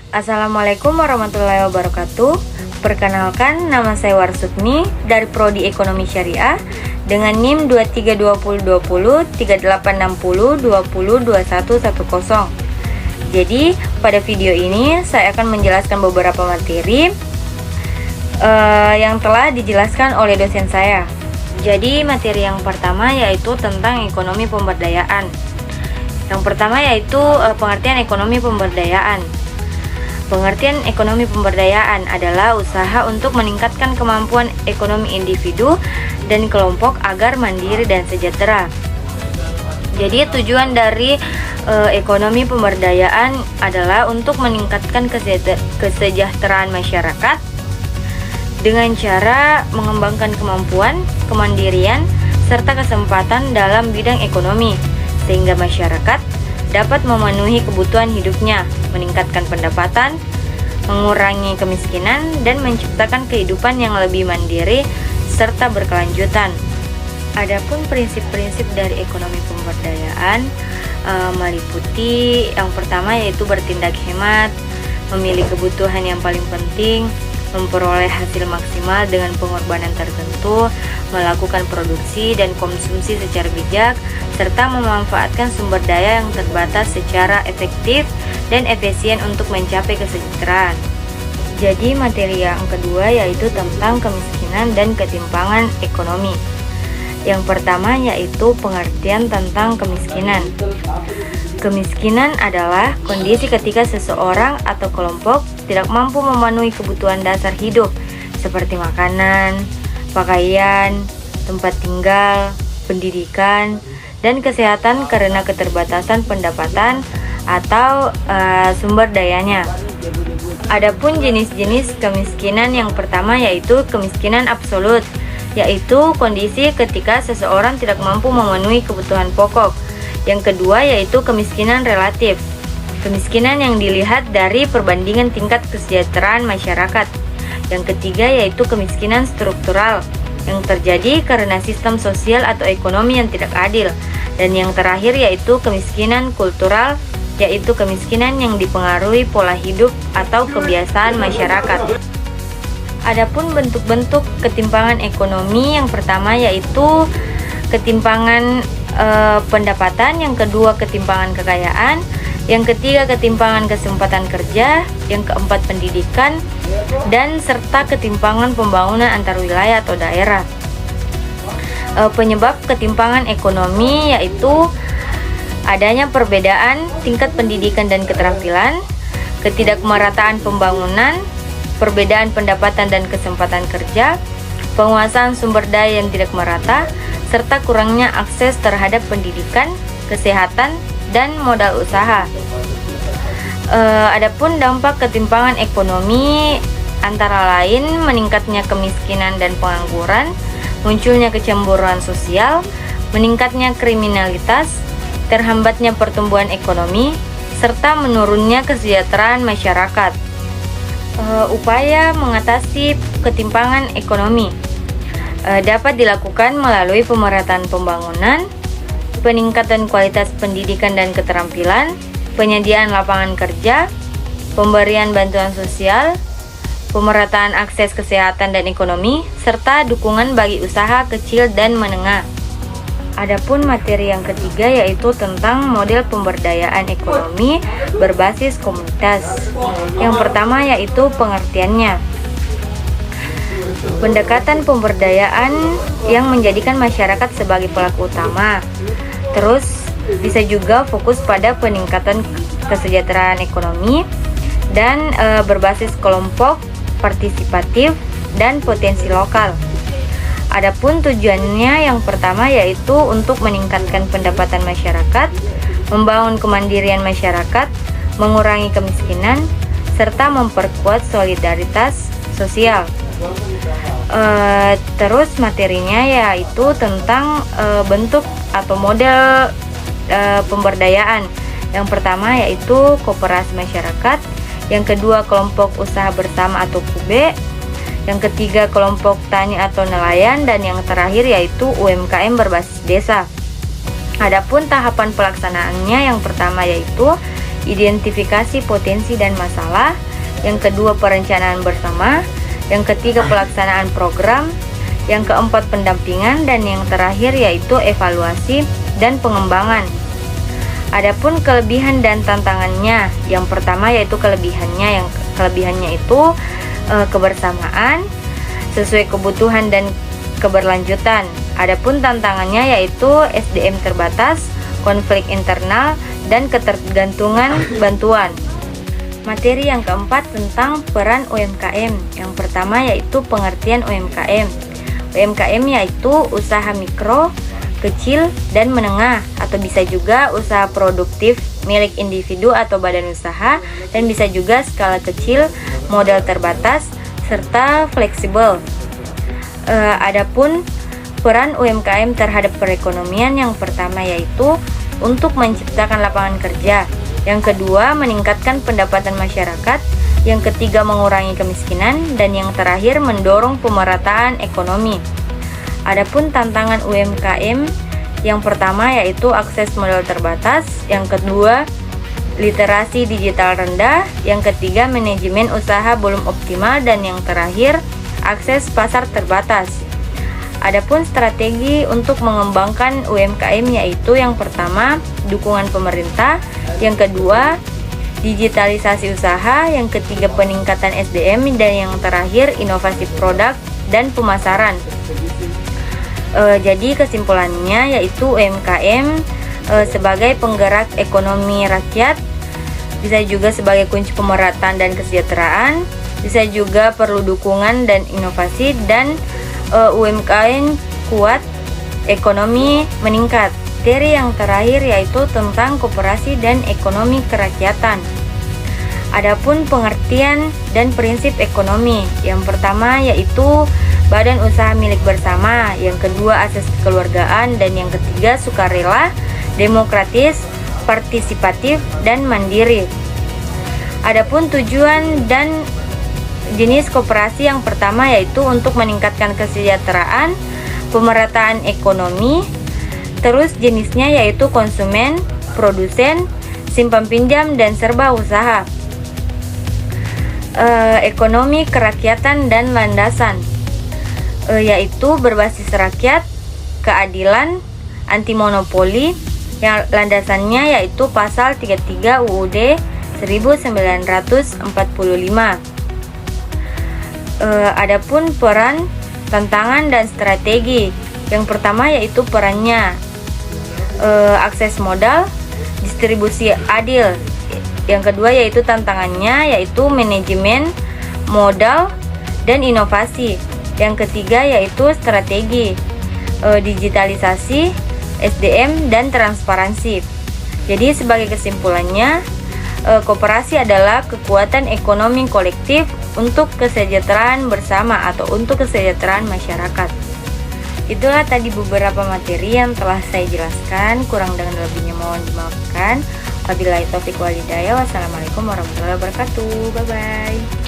Assalamualaikum warahmatullahi wabarakatuh. Perkenalkan, nama saya Warsutmi dari Prodi Ekonomi Syariah dengan NIM 232020 3860 202110. Jadi, pada video ini saya akan menjelaskan beberapa materi yang telah dijelaskan oleh dosen saya. Jadi, materi yang pertama yaitu tentang ekonomi pemberdayaan. Yang pertama yaitu pengertian ekonomi pemberdayaan. Pengertian ekonomi pemberdayaan adalah usaha untuk meningkatkan kemampuan ekonomi individu dan kelompok agar mandiri dan sejahtera. Jadi tujuan dari ekonomi pemberdayaan adalah untuk meningkatkan kesejahteraan masyarakat dengan cara mengembangkan kemampuan, kemandirian, serta kesempatan dalam bidang ekonomi, sehingga masyarakat dapat memenuhi kebutuhan hidupnya, meningkatkan pendapatan, mengurangi kemiskinan, dan menciptakan kehidupan yang lebih mandiri serta berkelanjutan. Adapun prinsip-prinsip dari ekonomi pemberdayaan meliputi yang pertama yaitu bertindak hemat, memilih kebutuhan yang paling penting, memperoleh hasil maksimal dengan pengorbanan tertentu, melakukan produksi dan konsumsi secara bijak, serta memanfaatkan sumber daya yang terbatas secara efektif dan efisien untuk mencapai kesejahteraan. Jadi materi yang kedua yaitu tentang kemiskinan dan ketimpangan ekonomi. Yang pertama yaitu pengertian tentang kemiskinan. Kemiskinan adalah kondisi ketika seseorang atau kelompok tidak mampu memenuhi kebutuhan dasar hidup seperti makanan, pakaian, tempat tinggal, pendidikan, dan kesehatan karena keterbatasan pendapatan atau sumber dayanya. Adapun jenis-jenis kemiskinan yang pertama yaitu kemiskinan absolut, yaitu kondisi ketika seseorang tidak mampu memenuhi kebutuhan pokok. Yang kedua yaitu kemiskinan relatif. Kemiskinan yang dilihat dari perbandingan tingkat kesejahteraan masyarakat. Yang ketiga yaitu kemiskinan struktural yang terjadi karena sistem sosial atau ekonomi yang tidak adil. Dan yang terakhir yaitu kemiskinan kultural, yaitu kemiskinan yang dipengaruhi pola hidup atau kebiasaan masyarakat. Adapun bentuk-bentuk ketimpangan ekonomi yang pertama yaitu ketimpangan pendapatan, yang kedua ketimpangan kekayaan, yang ketiga ketimpangan kesempatan kerja, yang keempat pendidikan, dan serta ketimpangan pembangunan antar wilayah atau daerah. Penyebab ketimpangan ekonomi yaitu adanya perbedaan tingkat pendidikan dan keterampilan, ketidakmerataan pembangunan, perbedaan pendapatan dan kesempatan kerja, penguasaan sumber daya yang tidak merata, serta kurangnya akses terhadap pendidikan, kesehatan, dan modal usaha. Adapun dampak ketimpangan ekonomi antara lain meningkatnya kemiskinan dan pengangguran, munculnya kecemburuan sosial, meningkatnya kriminalitas, terhambatnya pertumbuhan ekonomi, serta menurunnya kesejahteraan masyarakat. Upaya mengatasi ketimpangan ekonomi dapat dilakukan melalui pemerataan pembangunan, peningkatan kualitas pendidikan dan keterampilan, penyediaan lapangan kerja, pemberian bantuan sosial, pemerataan akses kesehatan dan ekonomi, serta dukungan bagi usaha kecil dan menengah. Adapun materi yang ketiga yaitu tentang model pemberdayaan ekonomi berbasis komunitas. Yang pertama yaitu pengertiannya. Pendekatan pemberdayaan yang menjadikan masyarakat sebagai pelaku utama. Terus bisa juga fokus pada peningkatan kesejahteraan ekonomi dan berbasis kelompok, partisipatif, dan potensi lokal. Adapun tujuannya yang pertama yaitu untuk meningkatkan pendapatan masyarakat, membangun kemandirian masyarakat, mengurangi kemiskinan, serta memperkuat solidaritas sosial. Terus materinya yaitu tentang bentuk atau model pemberdayaan. Yang pertama yaitu koperasi masyarakat, yang kedua kelompok usaha bersama atau KUB, yang ketiga kelompok tani atau nelayan, dan yang terakhir yaitu UMKM berbasis desa. Adapun tahapan pelaksanaannya yang pertama yaitu identifikasi potensi dan masalah. Yang kedua, perencanaan bersama. Yang ketiga, pelaksanaan program. Yang keempat, pendampingan. Dan yang terakhir yaitu evaluasi dan pengembangan. Adapun kelebihan dan tantangannya, yang pertama yaitu kelebihannya. Yang kelebihannya itu kebersamaan sesuai kebutuhan dan keberlanjutan. Adapun tantangannya yaitu SDM terbatas, konflik internal, dan ketergantungan bantuan. Materi yang keempat tentang peran UMKM. Yang pertama yaitu pengertian UMKM. UMKM yaitu usaha mikro, kecil, dan menengah, atau bisa juga usaha produktif milik individu atau badan usaha, dan bisa juga skala kecil, modal terbatas, serta fleksibel. Adapun peran UMKM terhadap perekonomian, yang pertama yaitu untuk menciptakan lapangan kerja. Yang kedua, meningkatkan pendapatan masyarakat. Yang ketiga, mengurangi kemiskinan. Dan yang terakhir, mendorong pemerataan ekonomi. Adapun tantangan UMKM, yang pertama yaitu akses modal terbatas. Yang kedua, literasi digital rendah. Yang ketiga, manajemen usaha belum optimal. Dan yang terakhir, akses pasar terbatas. Adapun strategi untuk mengembangkan UMKM yaitu yang pertama, dukungan pemerintah, yang kedua, digitalisasi usaha, yang ketiga, peningkatan SDM, dan yang terakhir, inovasi produk dan pemasaran. Jadi kesimpulannya yaitu UMKM sebagai penggerak ekonomi rakyat, bisa juga sebagai kunci pemerataan dan kesejahteraan, bisa juga perlu dukungan dan inovasi, dan UMKM kuat, ekonomi meningkat. Materi yang terakhir yaitu tentang koperasi dan ekonomi kerakyatan. Adapun pengertian dan prinsip ekonomi, yang pertama yaitu badan usaha milik bersama, yang kedua asas kekeluargaan, dan yang ketiga sukarela, demokratis, partisipatif, dan mandiri. Adapun tujuan dan jenis koperasi, yang pertama yaitu untuk meningkatkan kesejahteraan, pemerataan ekonomi. Terus jenisnya yaitu konsumen, produsen, simpan pinjam, dan serba usaha. Ekonomi kerakyatan dan landasan, yaitu berbasis rakyat, keadilan, anti monopoli. Yang landasannya yaitu pasal 33 UUD 1945. Adapun peran, tantangan, dan strategi. Yang pertama yaitu perannya akses modal, distribusi adil. Yang kedua yaitu tantangannya yaitu manajemen modal dan inovasi. Yang ketiga yaitu strategi, digitalisasi, SDM, dan transparansi. Jadi sebagai kesimpulannya, koperasi adalah kekuatan ekonomi kolektif untuk kesejahteraan bersama atau untuk kesejahteraan masyarakat. Itulah tadi beberapa materi yang telah saya jelaskan. Kurang dan lebihnya mohon dimaafkan. Wabillahi taufiq wal hidayah. Wassalamualaikum warahmatullahi wabarakatuh. Bye bye.